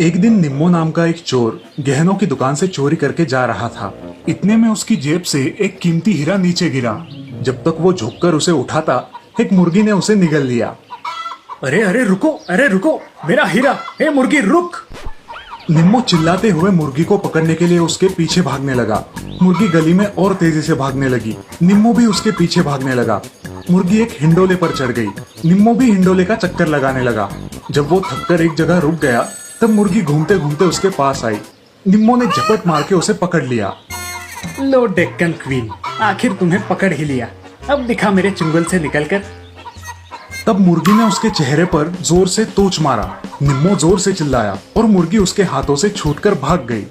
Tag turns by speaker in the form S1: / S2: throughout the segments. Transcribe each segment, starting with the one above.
S1: एक दिन निम्मो नाम का एक चोर गहनों की दुकान से चोरी करके जा रहा था। इतने में उसकी जेब से एक कीमती हीरा नीचे गिरा। जब तक वो झुककर उसे उठाता, एक मुर्गी ने उसे निगल लिया।
S2: अरे रुको, मेरा हीरा! हे मुर्गी, रुक!
S1: निम्मो चिल्लाते हुए मुर्गी को पकड़ने के लिए उसके पीछे भागने लगा। मुर्गी गली में और तेजी से भागने लगी। निम्मो भी उसके पीछे भागने लगा। मुर्गी एक हिंडोले पर चढ़ गई। निम्मो भी हिंडोले का चक्कर लगाने लगा। जब वो थककर एक जगह रुक गया, तब मुर्गी घूमते घूमते उसके पास आई। निम्मो ने झपट मार के उसे पकड़ लिया।
S2: लो डेक्कन क्वीन, आखिर तुम्हें पकड़ ही लिया। अब दिखा मेरे चुंगल से निकलकर।
S1: तब मुर्गी ने उसके चेहरे पर जोर से तोच मारा। निम्मो जोर से चिल्लाया और मुर्गी उसके हाथों से छूटकर भाग गई।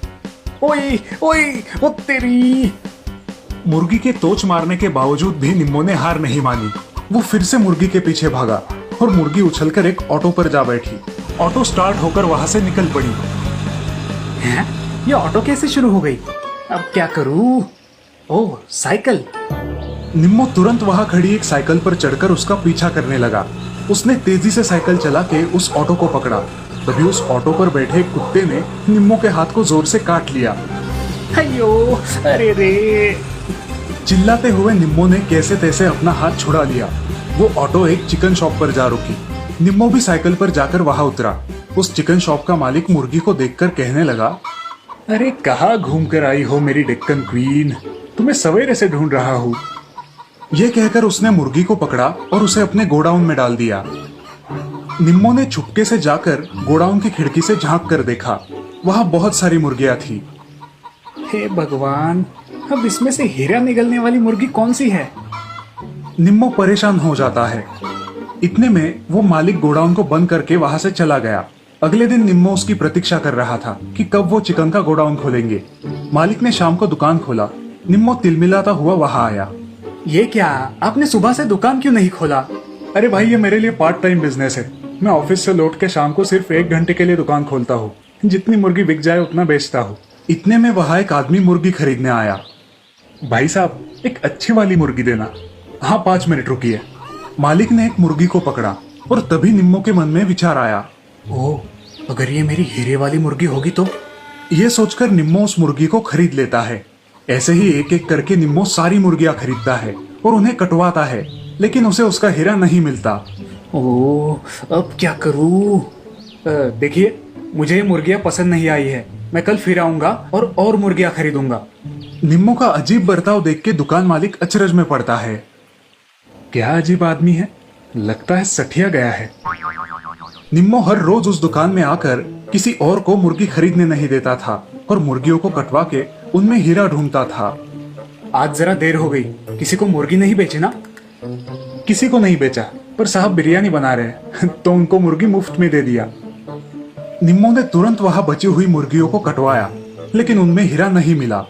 S2: ओए ओए, ओ तेरी!
S1: मुर्गी के तोच मारने के बावजूद भी निम्मो ने हार नहीं मानी। वो फिर से मुर्गी के पीछे भागा और मुर्गी उछलकर एक ऑटो पर जा बैठी। ऑटो स्टार्ट होकर वहां से निकल पड़ी।
S2: हैं? ये ऑटो कैसे शुरू हो गई? अब क्या करूं? ओह, साइकिल!
S1: निम्मो तुरंत वहां खड़ी एक साइकिल पर चढ़कर उसका पीछा करने लगा। उसने तेजी से साइकिल चला के उस ऑटो को पकड़ा। तभी उस ऑटो पर बैठे एक कुत्ते ने निम्मो के हाथ को जोर से काट लिया।
S2: अयो, अरे रे!
S1: चिल्लाते हुए निम्मो ने कैसे तैसे अपना हाथ छुड़ा लिया। वो ऑटो एक चिकन शॉप पर जा रुकी। निम्मो भी साइकिल पर जाकर वहां उतरा। उस चिकन शॉप का मालिक मुर्गी को देखकर कहने लगा,
S2: अरे कहाँ घूम कर आई हो मेरी डेक्कन क्वीन? तुम्हें सवेरे से ढूंढ रहा हूँ।
S1: ये कहकर उसने मुर्गी को पकड़ा और उसे अपने गोडाउन में डाल दिया। निम्मो ने छुपके से जाकर गोडाउन की खिड़की से झांक कर देखा। वहां बहुत सारी मुर्गियां थी।
S2: हे भगवान, अब इसमें से हीरा निगलने वाली मुर्गी कौन सी है?
S1: निम्मो परेशान हो जाता है। इतने में वो मालिक गोडाउन को बंद करके वहां से चला गया। अगले दिन निम्मो उसकी प्रतीक्षा कर रहा था कि कब वो चिकन का गोडाउन खोलेंगे। मालिक ने शाम को दुकान खोला। निम्मो तिलमिलाता हुआ वहां आया।
S2: ये क्या, आपने सुबह से दुकान क्यों नहीं खोला?
S1: अरे भाई, ये मेरे लिए पार्ट टाइम बिजनेस है। मैं ऑफिस से लौट के शाम को सिर्फ 1 घंटे के लिए दुकान खोलता हूँ। जितनी मुर्गी बिक जाए उतना बेचता हूँ। इतने में वहां एक आदमी मुर्गी खरीदने आया। भाई साहब, एक अच्छी वाली मुर्गी देना। हाँ, 5 मिनट रुकिए। मालिक ने एक मुर्गी को पकड़ा और तभी निम्मो के मन में विचार आया।
S2: ओह, अगर ये मेरी हीरे वाली मुर्गी होगी तो?
S1: ये सोचकर निम्मो उस मुर्गी को खरीद लेता है। ऐसे ही एक एक करके निम्मो सारी मुर्गियां खरीदता है और उन्हें कटवाता है, लेकिन उसे उसका हीरा नहीं मिलता।
S2: ओह, अब क्या करूं? देखिए, मुझे ये मुर्गियां पसंद नहीं आई है। मैं कल फिर आऊंगा और मुर्गियां खरीदूंगा।
S1: निम्मो का अजीब बर्ताव देख के दुकान मालिक अचरज में पड़ता है। क्या अजीब आदमी है, लगता है सठिया गया है। निम्मो हर रोज उस दुकान में आकर किसी और को मुर्गी खरीदने नहीं देता था और मुर्गियों को कटवा के उनमें हीरा ढूंढता था।
S2: आज जरा देर हो गई। किसी को मुर्गी नहीं बेची ना?
S1: किसी को नहीं बेचा, पर साहब बिरयानी बना रहे तो उनको मुर्गी मुफ्त में दे दिया। निम्मो ने तुरंत वहां बची हुई मुर्गियों को कटवाया, लेकिन उनमें हीरा नहीं मिला।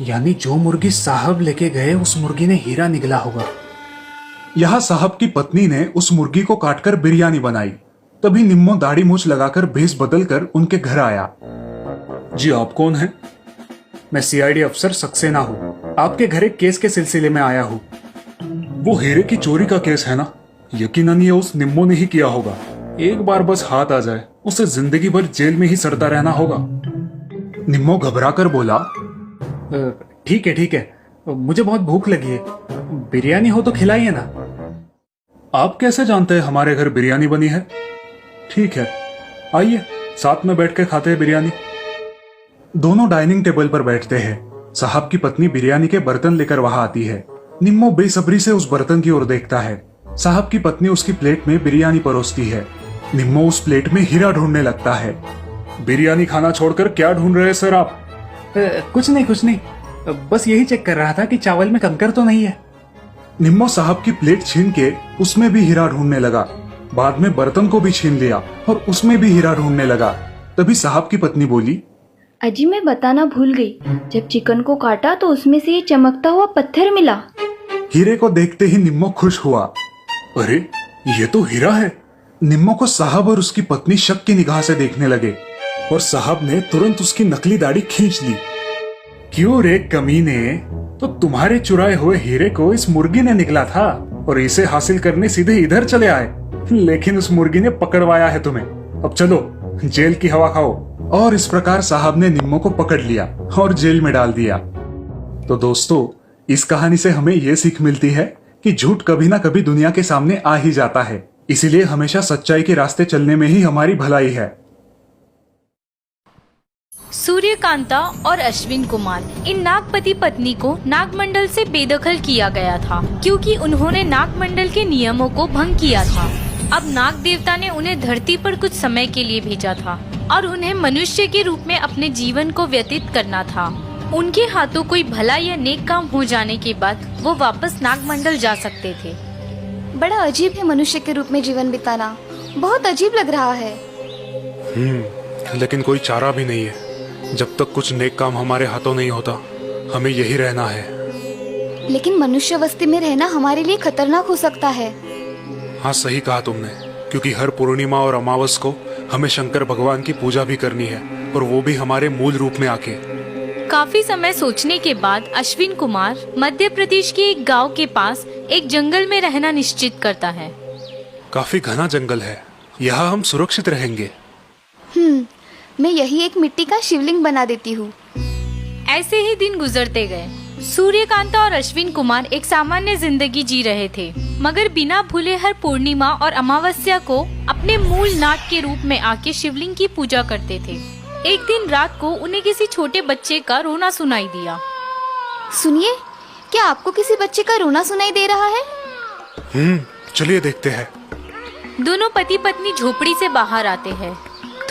S2: यानी जो मुर्गी साहब लेके गए, उस मुर्गी ने हीरा निगला होगा।
S1: यहाँ साहब की पत्नी ने उस मुर्गी को काटकर बिरयानी बनाई। तभी निम्मो दाढ़ी मूछ लगाकर भेष बदलकर उनके घर आया।
S2: जी, आप कौन हैं? मैं सीआईडी अफसर सक्सेना हूँ। आपके घर एक केस के सिलसिले में आया हूँ।
S1: वो हीरे की चोरी का केस है ना? यकीनन ये उस निम्मो ने ही किया होगा। एक बार बस हाथ आ जाए, उसे जिंदगी भर जेल में ही सड़ता रहना होगा। निम्मो घबराकर बोला,
S2: ठीक है, मुझे बहुत भूख लगी है। बिरयानी हो तो खिलाइए ना।
S1: आप कैसे जानते हैं हमारे घर बिरयानी बनी है? ठीक है, आइए साथ में बैठ के खाते हैं बिरयानी। दोनों डाइनिंग टेबल पर बैठते हैं। साहब की पत्नी बिरयानी के बर्तन लेकर वहां आती है। निम्मो बेसब्री से उस बर्तन की ओर देखता है। साहब की पत्नी उसकी प्लेट में बिरयानी परोसती है। निम्मो उस प्लेट में हीरा ढूंढने लगता है। बिरयानी खाना छोड़कर क्या ढूंढ रहे हैं सर आप?
S2: कुछ नहीं, बस यही चेक कर रहा था कि चावल में कंकर तो नहीं है।
S1: निम्मो साहब की प्लेट छीन के उसमें भी हीरा ढूंढने लगा। बाद में बर्तन को भी छीन लिया और उसमें भी हीरा ढूंढने लगा। तभी साहब की पत्नी बोली,
S3: अजी मैं बताना भूल गई, जब चिकन को काटा तो उसमें से ये चमकता हुआ पत्थर मिला।
S1: हीरे को देखते ही निम्मो खुश हुआ। अरे, ये तो हीरा है। निम्मो को साहब और उसकी पत्नी शक की निगाह से देखने लगे और साहब ने तुरंत उसकी नकली दाढ़ी खींच ली। क्यों रे कमीने, तो तुम्हारे चुराए हुए हीरे को इस मुर्गी ने निगला था और इसे हासिल करने सीधे इधर चले आए, लेकिन उस मुर्गी ने पकड़वाया है तुम्हें। अब चलो जेल की हवा खाओ। और इस प्रकार साहब ने निम्मो को पकड़ लिया और जेल में डाल दिया। तो दोस्तों, इस कहानी से हमें ये सीख मिलती है कि झूठ कभी ना कभी दुनिया के सामने आ ही जाता है। इसीलिए हमेशा सच्चाई के रास्ते चलने में ही हमारी भलाई है।
S4: सूर्यकांता और अश्विन कुमार, इन नागपति पत्नी को नागमंडल से बेदखल किया गया था क्योंकि उन्होंने नागमंडल के नियमों को भंग किया था। अब नाग देवता ने उन्हें धरती पर कुछ समय के लिए भेजा था और उन्हें मनुष्य के रूप में अपने जीवन को व्यतीत करना था। उनके हाथों कोई भला या नेक काम हो जाने के बाद वो वापस नागमंडल जा सकते थे।
S5: बड़ा अजीब है मनुष्य के रूप में जीवन बिताना, बहुत अजीब लग रहा है।
S1: लेकिन कोई चारा भी नहीं है। जब तक कुछ नेक काम हमारे हाथों नहीं होता, हमें यही रहना है।
S5: लेकिन मनुष्य बस्ती में रहना हमारे लिए खतरनाक हो सकता है।
S1: हाँ, सही कहा तुमने, क्योंकि हर पूर्णिमा और अमावस को हमें शंकर भगवान की पूजा भी करनी है, और वो भी हमारे मूल रूप में आके।
S4: काफी समय सोचने के बाद अश्विन कुमार मध्य प्रदेश के एक गांव के पास एक जंगल में रहना निश्चित करता है।
S1: काफी घना जंगल है, यहाँ हम सुरक्षित रहेंगे।
S5: मैं यही एक मिट्टी का शिवलिंग बना देती हूँ।
S4: ऐसे ही दिन गुजरते गए। सूर्यकांता और अश्विन कुमार एक सामान्य जिंदगी जी रहे थे, मगर बिना भूले हर पूर्णिमा और अमावस्या को अपने मूल नाग के रूप में आके शिवलिंग की पूजा करते थे। एक दिन रात को उन्हें किसी छोटे बच्चे का रोना सुनाई दिया।
S5: सुनिए, क्या आपको किसी बच्चे का रोना सुनाई दे रहा है?
S1: चलिए देखते हैं।
S4: दोनों पति पत्नी झोपड़ी से बाहर आते हैं।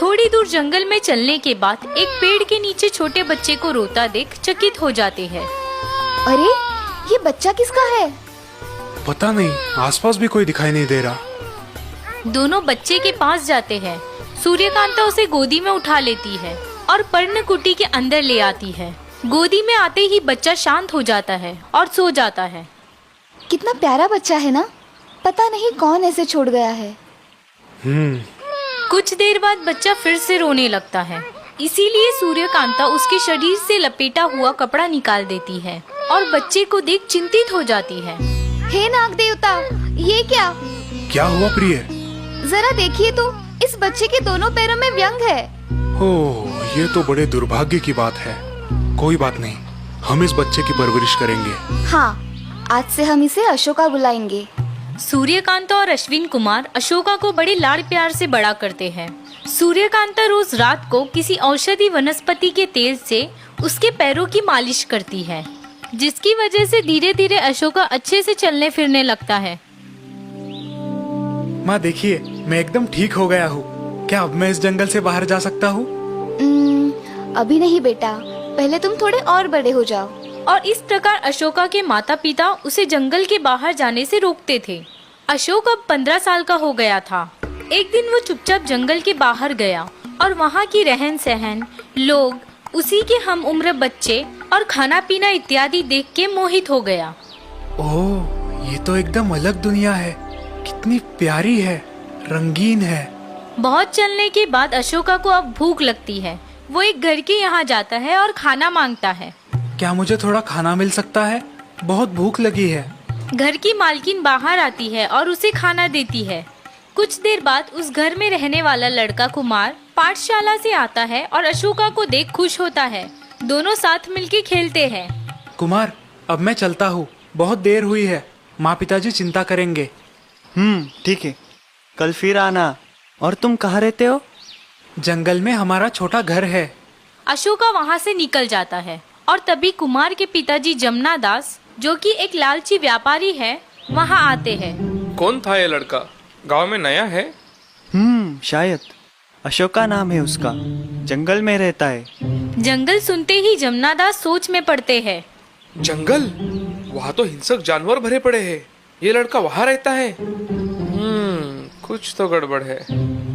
S4: थोड़ी दूर जंगल में चलने के बाद एक पेड़ के नीचे छोटे बच्चे को रोता देख चकित हो जाते हैं।
S5: अरे, ये बच्चा किसका है?
S1: पता नहीं, आसपास भी कोई दिखाई नहीं दे रहा।
S4: दोनों बच्चे के पास जाते हैं। सूर्यकांता उसे गोदी में उठा लेती है और पर्णकुटी के अंदर ले आती है। गोदी में आते ही बच्चा शांत हो जाता है और सो जाता है।
S5: कितना प्यारा बच्चा है ना, पता नहीं कौन ऐसे छोड़ गया है।
S4: कुछ देर बाद बच्चा फिर से रोने लगता है, इसीलिए सूर्यकांता उसके शरीर से लपेटा हुआ कपड़ा निकाल देती है और बच्चे को देख चिंतित हो जाती है।
S5: हे नाग देवता, ये क्या?
S1: क्या हुआ प्रिय?
S5: जरा देखिए तो, इस बच्चे के दोनों पैरों में व्यंग है।
S1: ओह, ये तो बड़े दुर्भाग्य की बात है। कोई बात नहीं, हम इस बच्चे की परवरिश करेंगे।
S5: हाँ, आज से हम इसे अशोका बुलाएंगे।
S4: सूर्यकांता और अश्विन कुमार अशोका को बड़े लाड़ प्यार से बड़ा करते हैं। सूर्यकांता रोज रात को किसी औषधि वनस्पति के तेल से उसके पैरों की मालिश करती है, जिसकी वजह से धीरे धीरे अशोका अच्छे से चलने फिरने लगता है।
S2: माँ देखिए, मैं एकदम ठीक हो गया हूँ। क्या अब मैं इस जंगल से बाहर जा सकता हूँ?
S5: अभी नहीं बेटा, पहले तुम थोड़े और बड़े हो जाओ।
S4: और इस प्रकार अशोका के माता पिता उसे जंगल के बाहर जाने से रोकते थे। अशोक अब 15 साल का हो गया था। एक दिन वो चुपचाप जंगल के बाहर गया और वहाँ की रहन सहन, लोग, उसी के हम उम्र बच्चे और खाना पीना इत्यादि देख के मोहित हो गया।
S2: ओह, ये तो एकदम अलग दुनिया है। कितनी प्यारी है, रंगीन है।
S4: बहुत चलने के बाद अशोका को अब भूख लगती है। वो एक घर के यहाँ जाता है और खाना मांगता है।
S2: क्या मुझे थोड़ा खाना मिल सकता है? बहुत भूख लगी है।
S4: घर की मालकिन बाहर आती है और उसे खाना देती है। कुछ देर बाद उस घर में रहने वाला लड़का कुमार पाठशाला से आता है और अशोका को देख खुश होता है। दोनों साथ मिलके खेलते हैं।
S2: कुमार, अब मैं चलता हूँ, बहुत देर हुई है। माँ पिताजी चिंता करेंगे।
S6: ठीक है, कल फिर आना। और तुम कहाँ रहते हो?
S2: जंगल में हमारा छोटा घर है।
S4: अशोका वहाँ से निकल जाता है और तभी कुमार के पिताजी जमुना दास, जो कि एक लालची व्यापारी है, वहाँ आते हैं।
S7: कौन था ये लड़का? गांव में नया है?
S6: शायद अशोका नाम है उसका, जंगल में रहता है।
S4: जंगल सुनते ही जमुना दास सोच में पड़ते हैं।
S7: जंगल? वहाँ तो हिंसक जानवर भरे पड़े हैं। ये लड़का वहाँ रहता है? कुछ तो गड़बड़ है।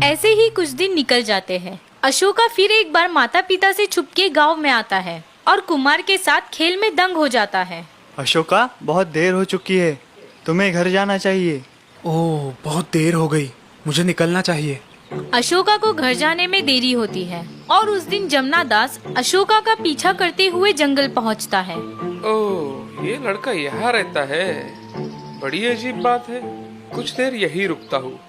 S4: ऐसे ही कुछ दिन निकल जाते हैं। अशोका फिर एक बार माता पिता से छुपके गांव में आता है और कुमार के साथ खेल में दंग हो जाता है।
S6: अशोका, बहुत देर हो चुकी है, तुम्हें घर जाना चाहिए।
S2: ओह, बहुत देर हो गई, मुझे निकलना चाहिए।
S4: अशोका को घर जाने में देरी होती है और उस दिन जमुना दास अशोका का पीछा करते हुए जंगल पहुंचता है।
S7: ओह, ये लड़का यहाँ रहता है। बड़ी अजीब बात है। कुछ देर यही रुकता हूँ।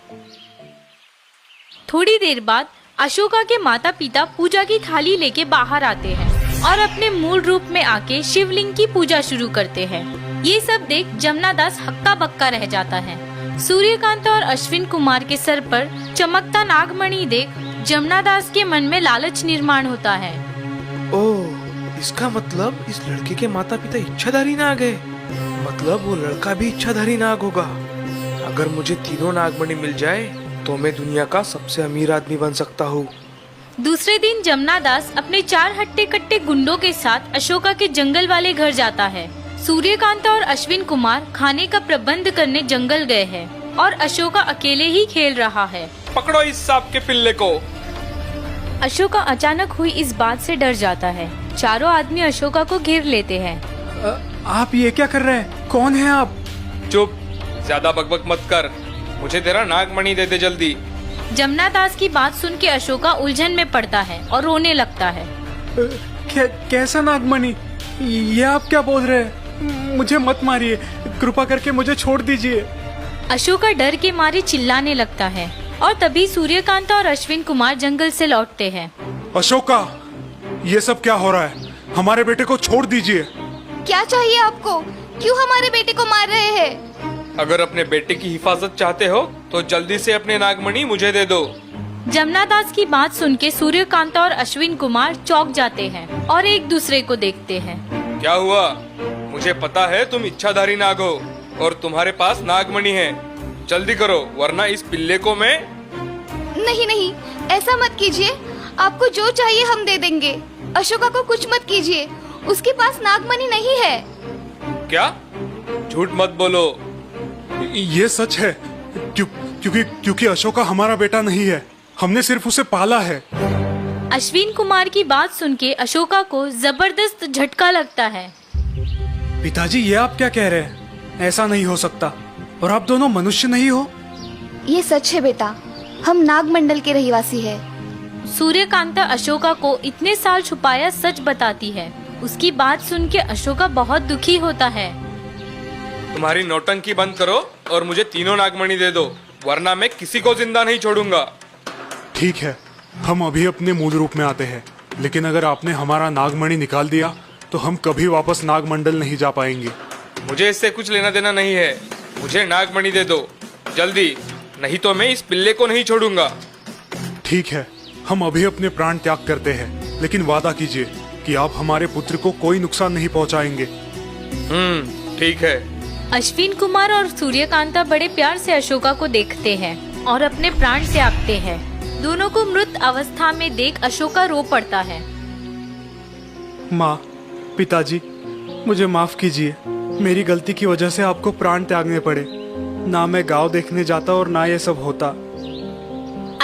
S4: थोड़ी देर बाद अशोका के माता पिता पूजा की थाली लेके बाहर आते हैं और अपने मूल रूप में आके शिवलिंग की पूजा शुरू करते हैं। ये सब देख जमुना दास हक्का बक्का रह जाता है। सूर्यकांत और अश्विन कुमार के सर पर चमकता नागमणि देख जमुना दास के मन में लालच निर्माण होता है।
S7: ओह, इसका मतलब इस लड़के के माता पिता इच्छाधारी नाग है। मतलब वो लड़का भी इच्छाधारी नाग होगा। अगर मुझे तीनों नागमणि मिल जाए तो मैं दुनिया का सबसे अमीर आदमी बन सकता हूँ।
S4: दूसरे दिन जमुना दास अपने 4 हट्टे कट्टे गुंडों के साथ अशोका के जंगल वाले घर जाता है। सूर्यकांत और अश्विन कुमार खाने का प्रबंध करने जंगल गए हैं और अशोका अकेले ही खेल रहा है।
S7: पकड़ो इस सांप के पिल्ले को।
S4: अशोका अचानक हुई इस बात से डर जाता है। चारों आदमी अशोका को घेर लेते हैं।
S2: आप ये क्या कर रहे हैं? कौन है आप?
S7: चुप, ज्यादा बकबक मत कर। मुझे तेरा नागमणि दे दे जल्दी।
S4: जमुना दास की बात सुन के अशोका उलझन में पड़ता है और रोने लगता है।
S2: कैसा नागमणि? ये आप क्या बोल रहे हैं? मुझे मत मारिए, कृपा करके मुझे छोड़ दीजिए।
S4: अशोका डर के मारे चिल्लाने लगता है और तभी सूर्यकांत और अश्विन कुमार जंगल से लौटते हैं।
S1: अशोका, ये सब क्या हो रहा है? हमारे बेटे को छोड़ दीजिए।
S5: क्या चाहिए आपको? क्यों हमारे बेटे को मार रहे हैं?
S7: अगर अपने बेटे की हिफाजत चाहते हो तो जल्दी से अपने नागमणि मुझे दे दो।
S4: जमुना दास की बात सुन के सूर्यकांत और अश्विन कुमार चौंक जाते हैं और एक दूसरे को देखते हैं।
S7: क्या हुआ? मुझे पता है तुम इच्छाधारी नाग हो और तुम्हारे पास नागमणि है। जल्दी करो वरना इस पिल्ले को मैं।
S5: नहीं नहीं, ऐसा मत कीजिए। आपको जो चाहिए हम दे देंगे। अशोका को कुछ मत कीजिए, उसके पास नागमणि नहीं है।
S7: क्या? झूठ मत बोलो।
S1: ये सच है, क्योंकि अशोका हमारा बेटा नहीं है। हमने सिर्फ उसे पाला है।
S4: अश्विन कुमार की बात सुन के अशोका को जबरदस्त झटका लगता है।
S2: पिताजी, ये आप क्या कह रहे हैं? ऐसा नहीं हो सकता। और आप दोनों मनुष्य नहीं हो?
S5: ये सच है बेटा, हम नागमंडल के रहवासी हैं।
S4: सूर्यकांता अशोका को इतने साल छुपाया सच बताती है। उसकी बात सुन के अशोका बहुत दुखी होता है।
S7: तुम्हारी नौटंकी बंद करो और मुझे तीनों नागमणि दे दो, वरना मैं किसी को जिंदा नहीं छोड़ूंगा।
S1: ठीक है, हम अभी अपने मूल रूप में आते हैं। लेकिन अगर आपने हमारा नागमणि निकाल दिया तो हम कभी वापस नागमंडल नहीं जा पाएंगे।
S7: मुझे इससे कुछ लेना देना नहीं है। मुझे नागमणि दे दो जल्दी, नहीं तो मैं इस पिल्ले को नहीं छोड़ूंगा।
S1: ठीक है, हम अभी अपने प्राण त्याग करते हैं, लेकिन वादा कीजिए कि आप हमारे पुत्र को कोई नुकसान नहीं पहुंचाएंगे।
S7: ठीक है।
S4: अश्विन कुमार और सूर्यकांता बड़े प्यार से अशोका को देखते हैं और अपने प्राण त्यागते हैं। दोनों को मृत अवस्था में देख अशोका रो पड़ता है।
S2: माँ, पिताजी, मुझे माफ कीजिए। मेरी गलती की वजह से आपको प्राण त्यागने पड़े। ना मैं गांव देखने जाता और ना ये सब होता।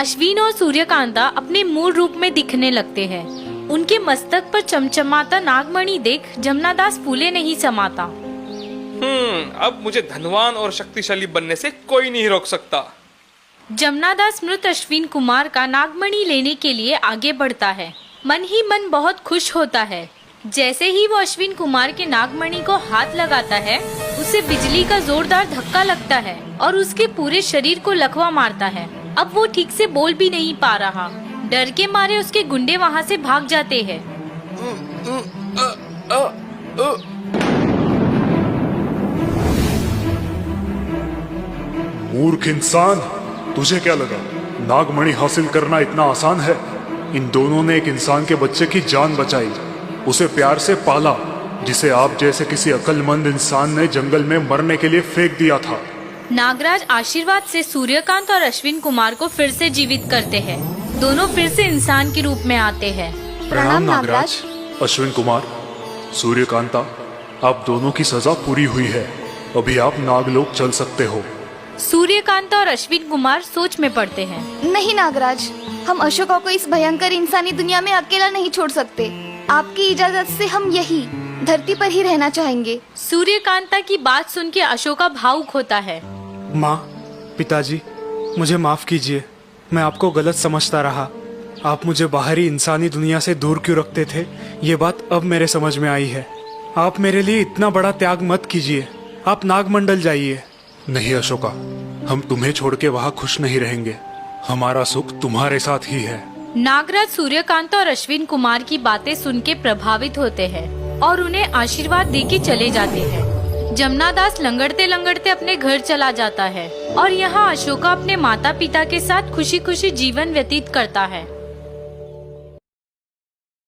S4: अश्विन और सूर्यकांता अपने मूल रूप में दिखने लगते हैं। उनके मस्तक पर चमचमाता नागमणि देख जमुना दास फूले नहीं समाता।
S7: अब मुझे धनवान और शक्तिशाली बनने से कोई नहीं रोक सकता।
S4: जमुना दास मृत अश्विन कुमार का नागमणि लेने के लिए आगे बढ़ता है। मन ही मन बहुत खुश होता है। जैसे ही वो अश्विन कुमार के नागमणि को हाथ लगाता है, उसे बिजली का जोरदार धक्का लगता है और उसके पूरे शरीर को लकवा मारता है। अब वो ठीक से बोल भी नहीं पा रहा। डर के मारे उसके गुंडे वहाँ से भाग जाते हैं।
S1: मूर्ख इंसान, तुझे क्या लगा नागमणि हासिल करना इतना आसान है? इन दोनों ने एक इंसान के बच्चे की जान बचाई, उसे प्यार से पाला, जिसे आप जैसे किसी अक्लमंद इंसान ने जंगल में मरने के लिए फेंक दिया था।
S4: नागराज आशीर्वाद से सूर्यकांत और अश्विन कुमार को फिर से जीवित करते हैं। दोनों फिर से इंसान के रूप में आते हैं।
S1: प्रणाम नागराज। अश्विन कुमार, सूर्यकांता, आप दोनों की सजा पूरी हुई है। अभी आप नागलोक चल सकते हो।
S4: सूर्यकांत और अश्विन कुमार सोच में पड़ते हैं।
S5: नहीं नागराज, हम अशोका को इस भयंकर इंसानी दुनिया में अकेला नहीं छोड़ सकते। आपकी इजाजत से हम यही धरती पर ही रहना चाहेंगे।
S4: सूर्यकांता की बात सुन के अशोका भावुक होता है।
S2: माँ, पिताजी, मुझे माफ कीजिए। मैं आपको गलत समझता रहा। आप मुझे बाहरी इंसानी दुनिया से दूर क्यों रखते थे, ये बात अब मेरे समझ में आई है। आप मेरे लिए इतना बड़ा त्याग मत कीजिए। आप नागमंडल जाइए।
S1: नहीं अशोका, हम तुम्हें छोड़ के वहाँ खुश नहीं रहेंगे। हमारा सुख तुम्हारे साथ ही है।
S4: नागराज सूर्यकांत और अश्विन कुमार की बातें सुन के प्रभावित होते हैं और उन्हें आशीर्वाद दे के चले जाते हैं। जमनादास लंगड़ते लंगड़ते अपने घर चला जाता है और यहाँ अशोका अपने माता पिता के साथ खुशी खुशी जीवन व्यतीत करता है।